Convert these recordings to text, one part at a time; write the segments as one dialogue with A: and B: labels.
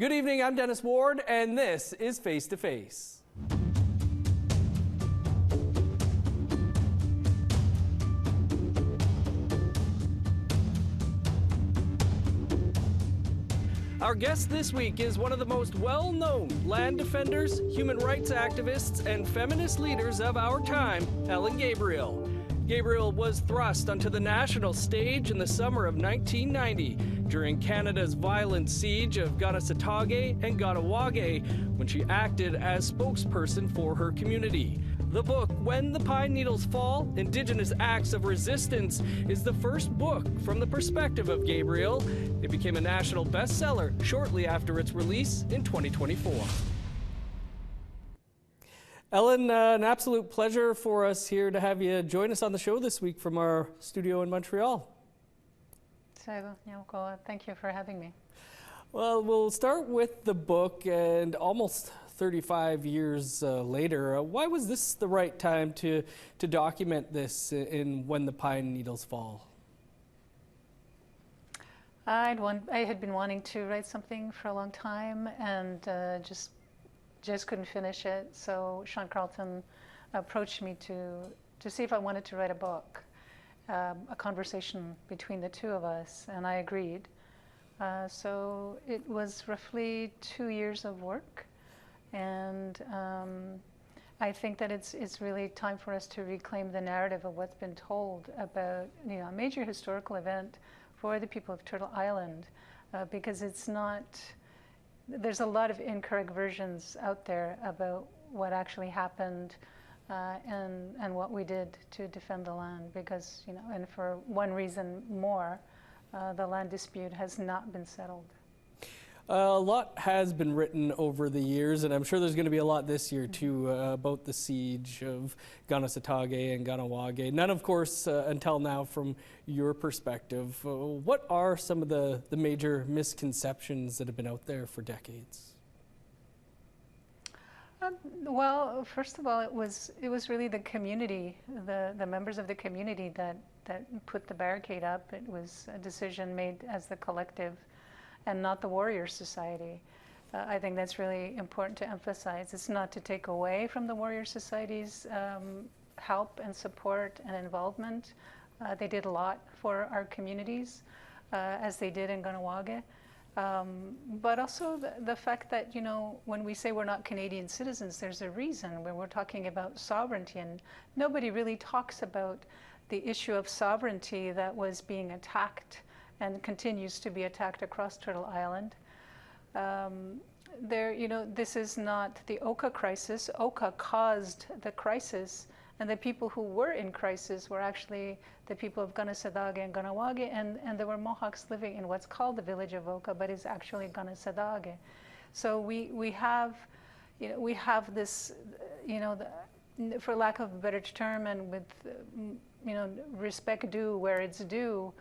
A: Good evening, I'm Dennis Ward, and this is Face to Face. Our guest this week is one of the most well-known land defenders, human rights activists, and feminist leaders of our time, Ellen Gabriel. Gabriel was thrust onto the national stage in the summer of 1990 during Canada's violent siege of Kanehsatà and Kahnawà, when she acted as spokesperson for her community. The book, When the Pine Needles Fall, Indigenous Acts of Resistance, is the first book from the perspective of Gabriel. It became a national bestseller shortly after its release in 2024. Ellen, an absolute pleasure for us here to have you join us on the show this week from our studio in Montreal.
B: Thank you for having me.
A: Well, we'll start with the book, and almost 35 years later, why was this the right time to document this in When the Pine Needles Fall?
B: I had been wanting to write something for a long time, and just couldn't finish it. So Sean Carlton approached me to see if I wanted to write a book, a conversation between the two of us, and I agreed. So it was roughly 2 years of work, and I think that it's really time for us to reclaim the narrative of what's been told about a major historical event for the people of Turtle Island, because it's not. There's a lot of incorrect versions out there about what actually happened and what we did to defend the land, because, and for one reason more, the land dispute has not been settled.
A: A lot has been written over the years, and I'm sure there's going to be a lot this year too about the siege of Kanehsatà and Kahnawà. None, of course, until now from your perspective. What are some of the major misconceptions that have been out there for decades?
B: Well, first of all, it was really the community, the members of the community that put the barricade up. It was a decision made as the collective, and not the Warrior Society. I think that's really important to emphasize. It's not to take away from the Warrior Society's help and support and involvement. They did a lot for our communities, as they did in Kahnawà. But also the fact that, when we say we're not Canadian citizens, there's a reason when we're talking about sovereignty, and nobody really talks about the issue of sovereignty that was being attacked and continues to be attacked across Turtle Island. This is not the Oka Crisis. Oka caused the crisis, and the people who were in crisis were actually the people of Kanehsatà and Kahnawà, and there were Mohawks living in what's called the village of Oka, but is actually Kanehsatà. So we have this, for lack of a better term, and with respect due where it's due.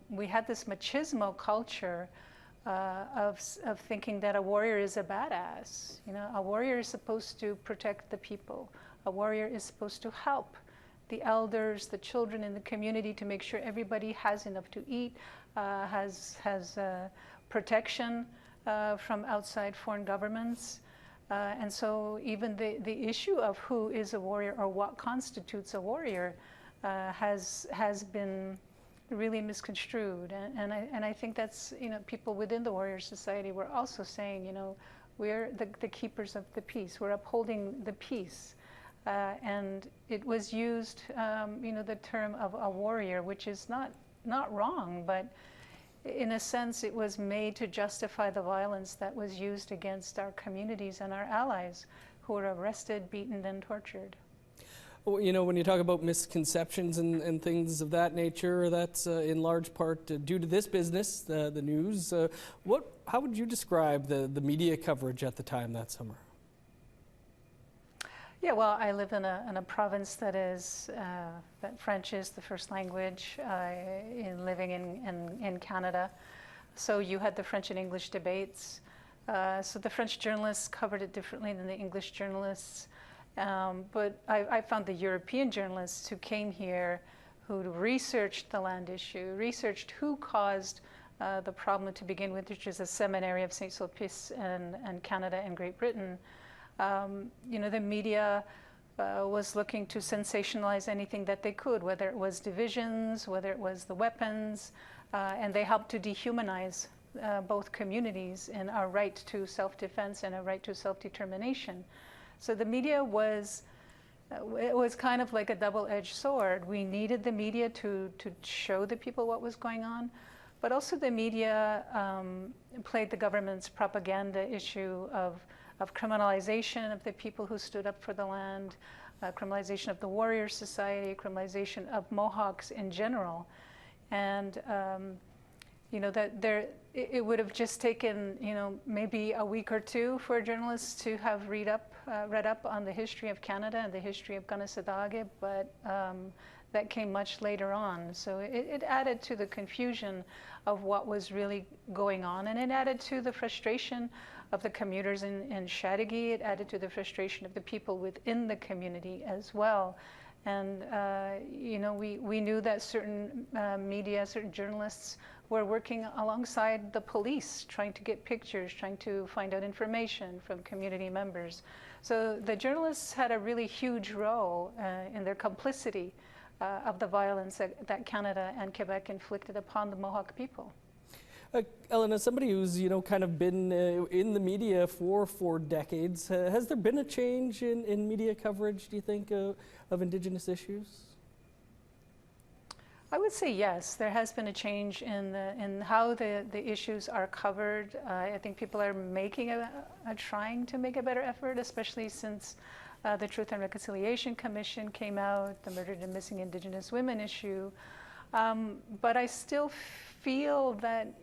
B: We had this machismo culture of thinking that a warrior is a badass. A warrior is supposed to protect the people. A warrior is supposed to help the elders, the children in the community, to make sure everybody has enough to eat, has protection from outside foreign governments. And so even the issue of who is a warrior or what constitutes a warrior has been really misconstrued, and I think that's, people within the Warrior Society were also saying, we're the keepers of the peace, we're upholding the peace, and it was used, the term of a warrior, which is not wrong, but in a sense it was made to justify the violence that was used against our communities and our allies who were arrested, beaten, and tortured.
A: When you talk about misconceptions and things of that nature, that's in large part due to this business, the news. How would you describe the media coverage at the time that summer?
B: Yeah, well, I live in a province that French is the first language, living in Canada. So you had the French and English debates. So the French journalists covered it differently than the English journalists. But I found the European journalists who came here, who researched the land issue, researched who caused the problem to begin with, which is a seminary of St. Sulpice and Canada and Great Britain. The media was looking to sensationalize anything that they could, whether it was divisions, whether it was the weapons, and they helped to dehumanize both communities in our right to self-defense and a right to self-determination. So the media was kind of like a double-edged sword. We needed the media to show the people what was going on, but also the media played the government's propaganda issue of criminalization of the people who stood up for the land, criminalization of the warrior society, criminalization of Mohawks in general. And it would have just taken maybe a week or two for journalists to have read up on the history of Canada and the history of Kanehsatà, but that came much later on. So it added to the confusion of what was really going on, and it added to the frustration of the commuters in Chateauguay. It added to the frustration of the people within the community as well. And we knew that certain media, certain journalists were working alongside the police, trying to get pictures, trying to find out information from community members. So the journalists had a really huge role in their complicity of the violence that Canada and Quebec inflicted upon the Mohawk people.
A: Ellen, as somebody who's kind of been in the media for decades, has there been a change in media coverage, do you think, of Indigenous issues?
B: I would say yes. There has been a change in how the issues are covered. I think people are trying to make a better effort, especially since the Truth and Reconciliation Commission came out, the murdered and missing Indigenous women issue. But I still feel that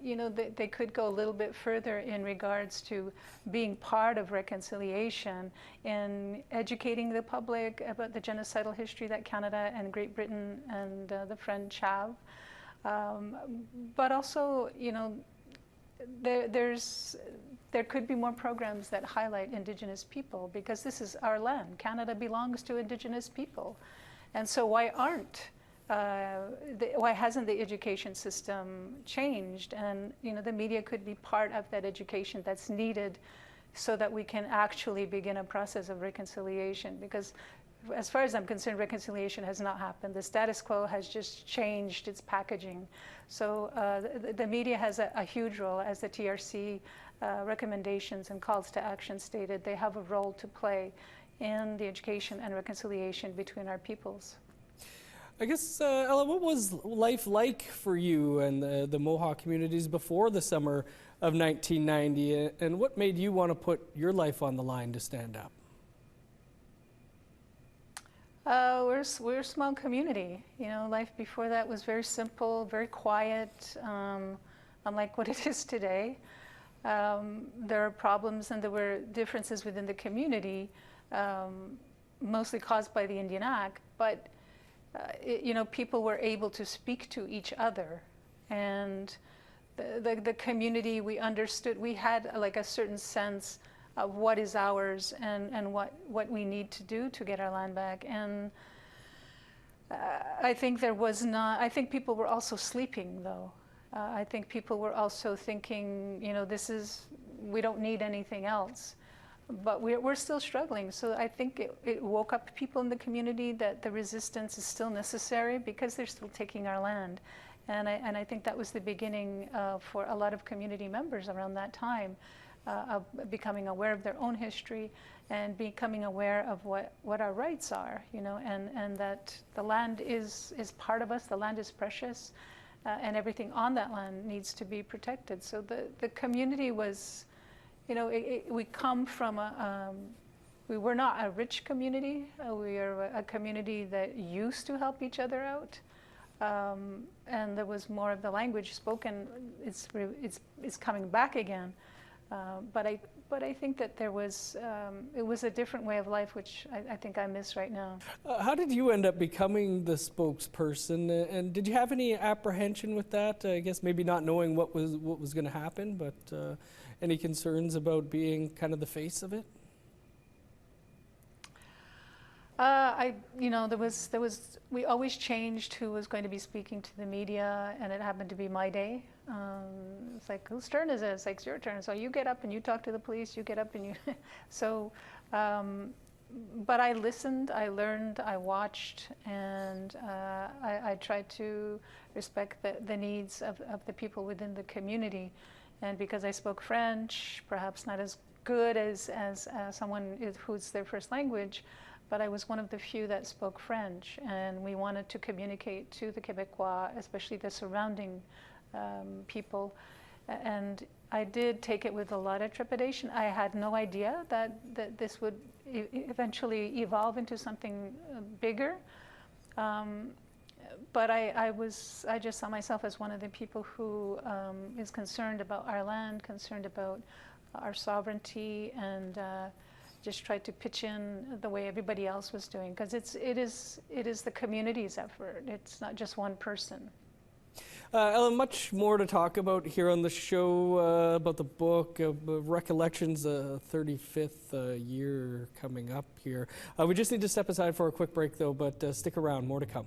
B: they could go a little bit further in regards to being part of reconciliation and educating the public about the genocidal history that Canada and Great Britain and the French have. But also, there could be more programs that highlight Indigenous people, because this is our land. Canada belongs to Indigenous people. And so why hasn't the education system changed? And the media could be part of that education that's needed so that we can actually begin a process of reconciliation. Because as far as I'm concerned, reconciliation has not happened. The status quo has just changed its packaging. So the media has a huge role, as the TRC recommendations and calls to action stated. They have a role to play in the education and reconciliation between our peoples.
A: I guess, Ella, what was life like for you and the Mohawk communities before the summer of 1990, and what made you want to put your life on the line to stand up?
B: We're a small community. Life before that was very simple, very quiet, unlike what it is today. There are problems and there were differences within the community, mostly caused by the Indian Act, but people were able to speak to each other, and the community, we understood, we had like a certain sense of what is ours and what we need to do to get our land back. And I think I think people were also sleeping, though. I think people were also thinking, we don't need anything else. But we're still struggling. So I think it woke up people in the community that the resistance is still necessary, because they're still taking our land. And I think that was the beginning for a lot of community members around that time of becoming aware of their own history and becoming aware of what our rights are, and that the land is part of us, the land is precious, and everything on that land needs to be protected. So the community was, we come from we were not a rich community. We are a community that used to help each other out, and there was more of the language spoken. It's coming back again, but I think that it was a different way of life, which I think I miss right now.
A: How did you end up becoming the spokesperson, and did you have any apprehension with that? I guess maybe not knowing what was going to happen, but any concerns about being kind of the face of it?
B: We always changed who was going to be speaking to the media, and it happened to be my day. It's like, whose turn is it? It's like, it's your turn. So you get up and you talk to the police, you get up and you, so, but I listened, I learned, I watched, and I tried to respect the needs of the people within the community. And because I spoke French, perhaps not as good as someone who's their first language, but I was one of the few that spoke French, and we wanted to communicate to the Québécois, especially the surrounding people. And I did take it with a lot of trepidation. I had no idea that this would eventually evolve into something bigger. But I just saw myself as one of the people who is concerned about our land, concerned about our sovereignty, and just tried to pitch in the way everybody else was doing, because it is the community's effort. It's not just one person.
A: Ellen, much more to talk about here on the show, about the book, Recollections, 35th year coming up here. We just need to step aside for a quick break, though, but stick around, more to come.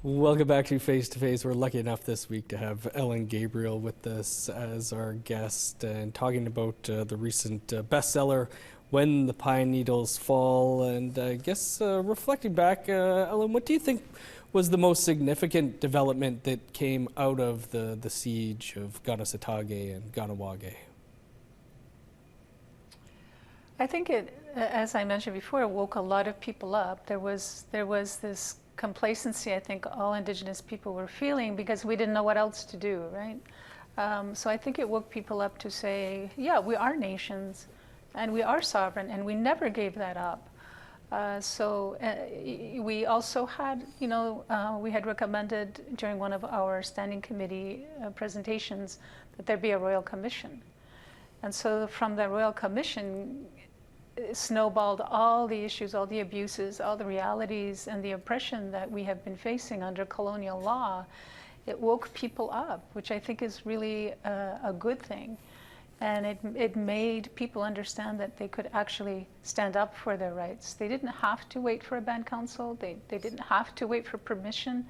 A: Welcome back to Face to Face. We're lucky enough this week to have Ellen Gabriel with us as our guest and talking about the recent bestseller, When the Pine Needles Fall. And I guess reflecting back, Ellen, what do you think was the most significant development that came out of the siege of Kanehsatà and Kahnawà?
B: I think it, as I mentioned before, it woke a lot of people up. There was this complacency I think all Indigenous people were feeling because we didn't know what else to do, right? So I think it woke people up to say, yeah, we are nations and we are sovereign and we never gave that up. We also had, we had recommended during one of our standing committee presentations that there be a royal commission. And so from the royal commission, snowballed all the issues, all the abuses, all the realities and the oppression that we have been facing under colonial law. It woke people up, which I think is really a good thing. And it made people understand that they could actually stand up for their rights. They didn't have to wait for a band council. They didn't have to wait for permission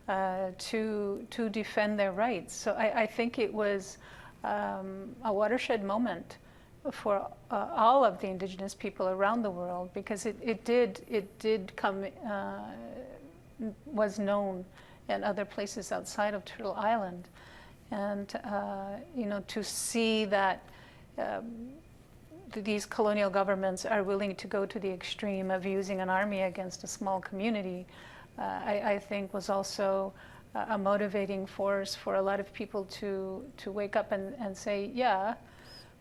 B: to defend their rights. So I think it was a watershed moment for all of the Indigenous people around the world, because it did come, was known in other places outside of Turtle Island. And, to see that these colonial governments are willing to go to the extreme of using an army against a small community, I think was also a motivating force for a lot of people to wake up and say, yeah,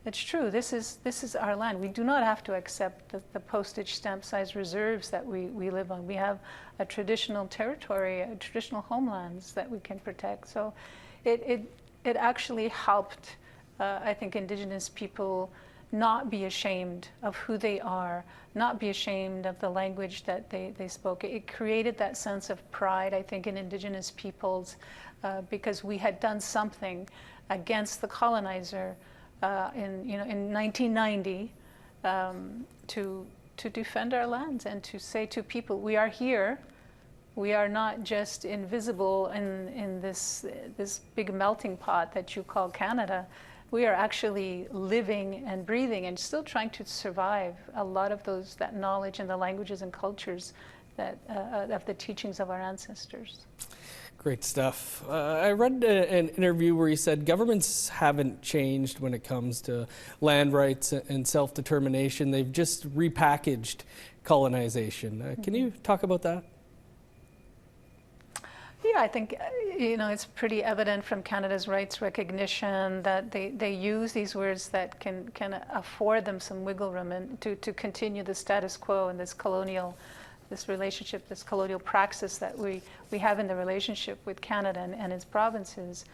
B: it's true, this is our land. We do not have to accept the postage stamp size reserves that we live on. We have a traditional territory, traditional homelands that we can protect. So it actually helped, I think, Indigenous people not be ashamed of who they are, not be ashamed of the language that they spoke. It created that sense of pride, I think, in Indigenous peoples, because we had done something against the colonizer in 1990 to defend our lands and to say to people, we are here. We are not just invisible in this big melting pot that you call Canada. We are actually living and breathing and still trying to survive a lot of that knowledge and the languages and cultures that of the teachings of our ancestors.
A: Great stuff. I read an interview where he said governments haven't changed when it comes to land rights and self-determination. They've just repackaged colonization. Can you talk about that?
B: Yeah, I think it's pretty evident from Canada's rights recognition that they use these words that can afford them some wiggle room and to continue the status quo and this relationship, this colonial praxis that we have in the relationship with Canada and its provinces.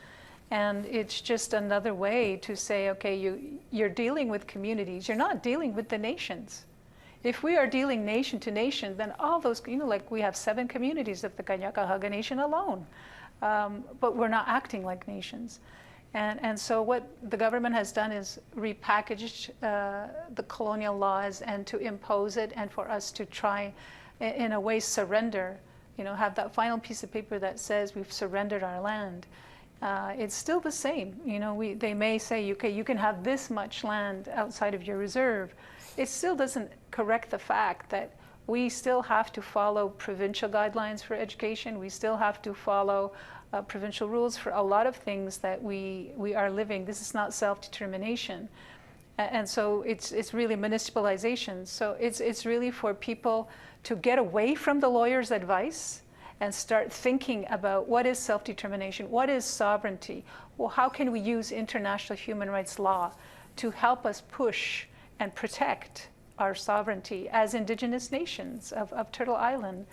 B: And it's just another way to say, okay, you're dealing with communities, you're not dealing with the nations. If we are dealing nation to nation, then all those, like we have 7 communities of the Kahnawà Nation alone. but we're not acting like nations. And so what the government has done is repackaged the colonial laws and to impose it, and for us to try, in a way, surrender, have that final piece of paper that says we've surrendered our land. It's still the same. They may say, okay, you can have this much land outside of your reserve. It still doesn't correct the fact that we still have to follow provincial guidelines for education. We still have to follow provincial rules for a lot of things that we are living. This is not self-determination. And so it's really municipalization. So it's really for people to get away from the lawyer's advice and start thinking about what is self-determination, what is sovereignty, well, how can we use international human rights law to help us push and protect our sovereignty as indigenous nations of Turtle Island.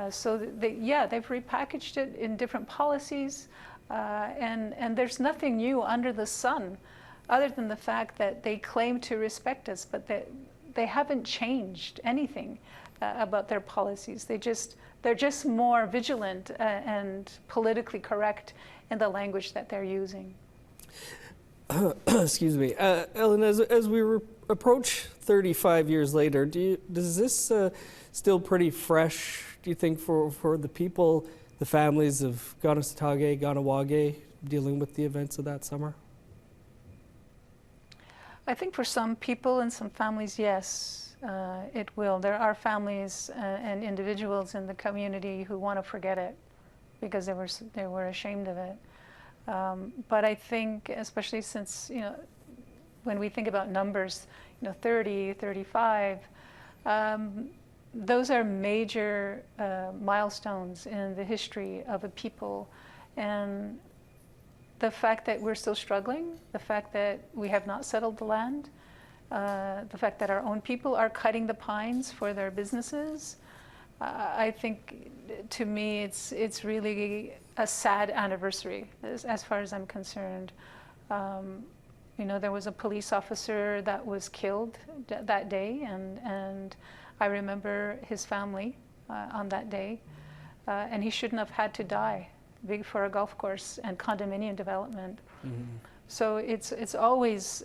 B: So they've repackaged it in different policies, and there's nothing new under the sun other than the fact that they claim to respect us, but they haven't changed anything about their policies. They're just more vigilant and politically correct in the language that they're using.
A: Excuse me. Ellen, as we approach 35 years later, does this still pretty fresh, do you think, for the people, the families of Kanehsatà, Kahnawà, dealing with the events of that summer?
B: I think for some people and some families, yes, it will. There are families and individuals in the community who want to forget it because they were ashamed of it. But I think, especially since, when we think about numbers, 30, 35, those are major milestones in the history of a people. And the fact that we're still struggling, the fact that we have not settled the land, the fact that our own people are cutting the pines for their businesses, I think, to me, it's really a sad anniversary as far as I'm concerned. There was a police officer that was killed that day, and I remember his family on that day, and he shouldn't have had to die for a golf course and condominium development. Mm-hmm. So it's always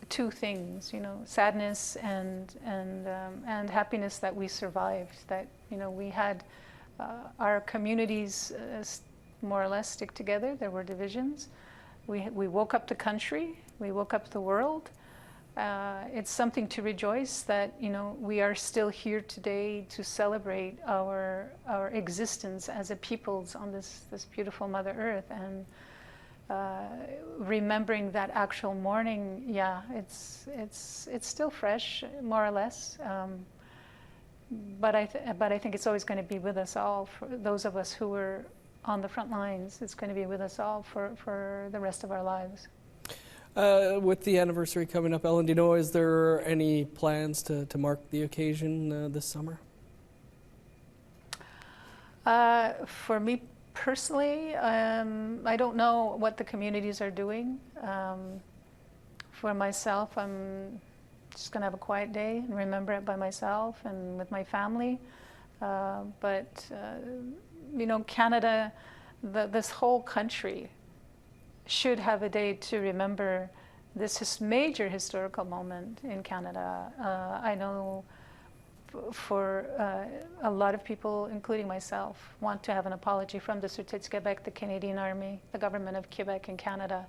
B: two things, sadness and happiness that we survived, that we had our communities more or less stick together. There were divisions. We woke up the country. We woke up the world. It's something to rejoice that we are still here today to celebrate our existence as a peoples on this beautiful Mother Earth, and remembering that actual morning. Yeah, it's still fresh, more or less. But I think it's always going to be with us all. For those of us who were on the front lines, it's going to be with us all for the rest of our lives.
A: With the anniversary coming up, Ellen, do you know, is there any plans to mark the occasion this summer?
B: For me personally, I don't know what the communities are doing. For myself, I'm just going to have a quiet day and remember it by myself and with my family. But Canada, this whole country should have a day to remember this major historical moment in Canada. I know for a lot of people, including myself, want to have an apology from the Sûreté du Québec, the Canadian Army, the government of Quebec and Canada,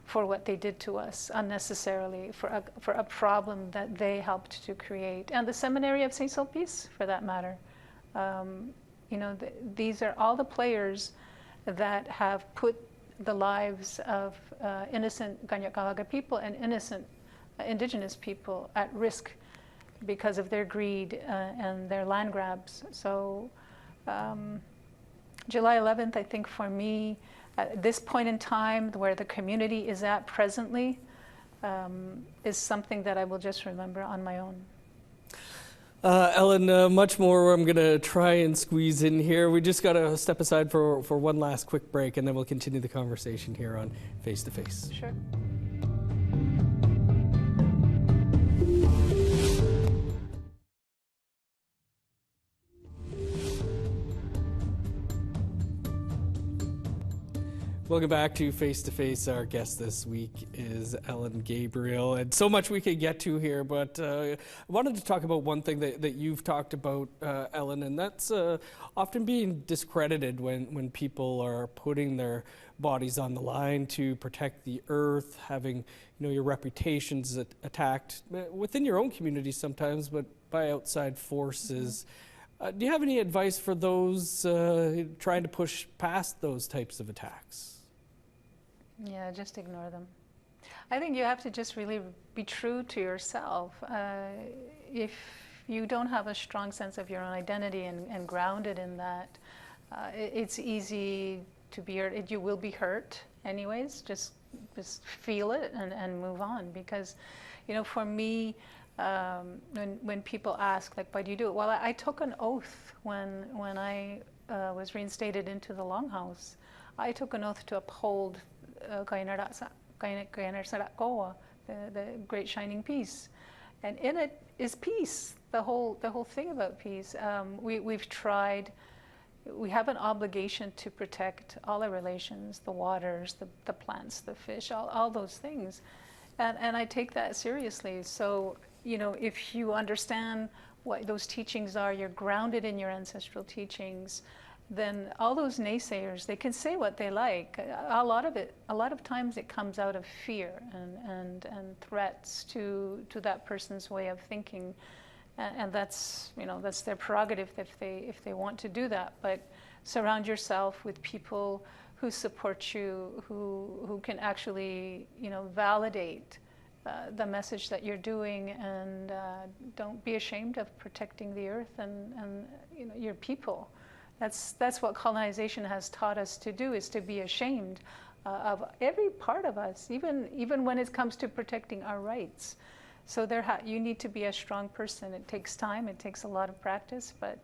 B: for what they did to us unnecessarily, for a problem that they helped to create, and the Seminary of Saint-Sulpice, for that matter. These are all the players that have put the lives of innocent Kahnawà people and innocent indigenous people at risk because of their greed and their land grabs. So July 11th, I think for me, at this point in time where the community is at presently, is something that I will just remember on my own.
A: Ellen, much more I'm going to try and squeeze in here. We just got to step aside for one last quick break, and then we'll continue the conversation here on Face to Face.
B: Sure.
A: Welcome back to Face to Face. Our guest this week is Ellen Gabriel, and so much we could get to here, but I wanted to talk about one thing that you've talked about, Ellen, and that's often being discredited when people are putting their bodies on the line to protect the earth, having your reputations attacked within your own community sometimes, but by outside forces. Do you have any advice for those trying to push past those types of attacks?
B: Yeah, just ignore them. I think you have to just really be true to yourself. If you don't have a strong sense of your own identity and grounded in that, it's easy to be hurt. You will be hurt anyways. Just feel it and move on. Because, for me, when people ask, like, why do you do it? Well, I took an oath when I was reinstated into the Longhouse. I took an oath to uphold Kanehsatà, the great shining peace, and in it is peace. The whole thing about peace. We've tried. We have an obligation to protect all our relations, the waters, the plants, the fish, all those things, and I take that seriously. So if you understand what those teachings are, you're grounded in your ancestral teachings, then all those naysayers, they can say what they like. A lot of times it comes out of fear and threats to that person's way of thinking, and that's that's their prerogative if they want to do that. But surround yourself with people who support you, who can actually validate the message that you're doing, and don't be ashamed of protecting the earth and your people. That's what colonization has taught us to do, is to be ashamed of every part of us, even when it comes to protecting our rights. So you need to be a strong person. It takes time, it takes a lot of practice, but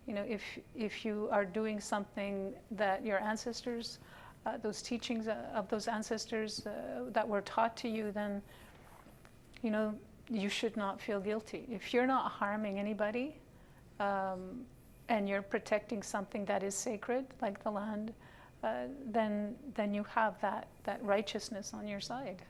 B: if you are doing something that your ancestors, those teachings of those ancestors that were taught to you, then you should not feel guilty. If you're not harming anybody, and you're protecting something that is sacred, like the land, then you have that righteousness on your side.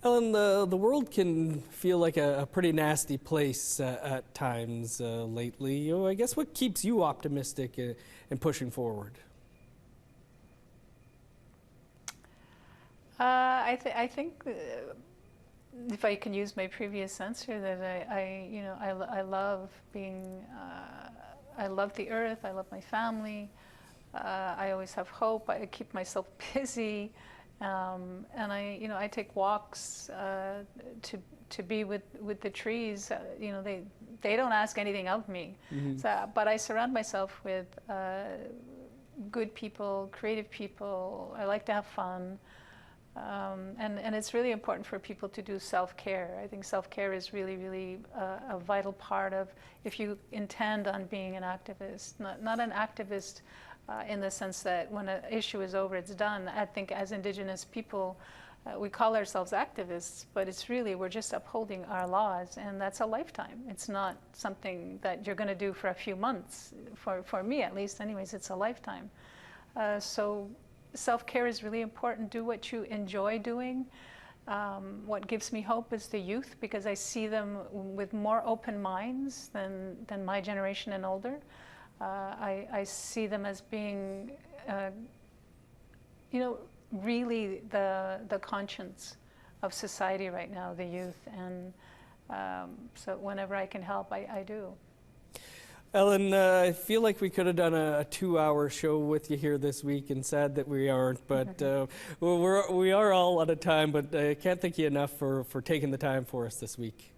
A: Ellen, the world can feel like a pretty nasty place at times lately. I guess what keeps you optimistic and pushing forward?
B: I think if I can use my previous answer, that I love being. I love the earth. I love my family. I always have hope. I keep myself busy, and I take walks to be with the trees. They don't ask anything of me, but I surround myself with good people, creative people. I like to have fun. And it's really important for people to do self-care. I think self-care is really, really a vital part of, if you intend on being an activist, not an activist in the sense that when an issue is over, it's done. I think as Indigenous people, we call ourselves activists, but it's really, we're just upholding our laws, and that's a lifetime. It's not something that you're going to do for a few months. For me, at least, anyways, it's a lifetime. So self-care is really important. Do what you enjoy doing. What gives me hope is the youth, because I see them with more open minds than my generation and older. I see them as being, really the conscience of society right now, the youth. And so whenever I can help, I do.
A: Ellen, I feel like we could have done a 2-hour show with you here this week, and sad that we aren't, but we are all out of time, but I can't thank you enough for taking the time for us this week.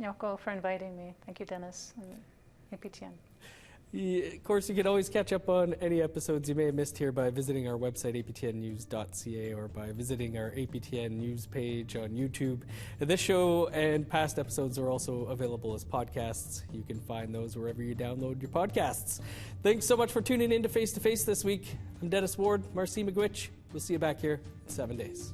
B: Nyoko, for inviting me. Thank you, Dennis, and APTN.
A: Of course, you can always catch up on any episodes you may have missed here by visiting our website, aptnnews.ca, or by visiting our APTN News page on YouTube. And this show and past episodes are also available as podcasts. You can find those wherever you download your podcasts. Thanks so much for tuning in to Face this week. I'm Dennis Ward, Marcy McGuitch. We'll see you back here in 7 days.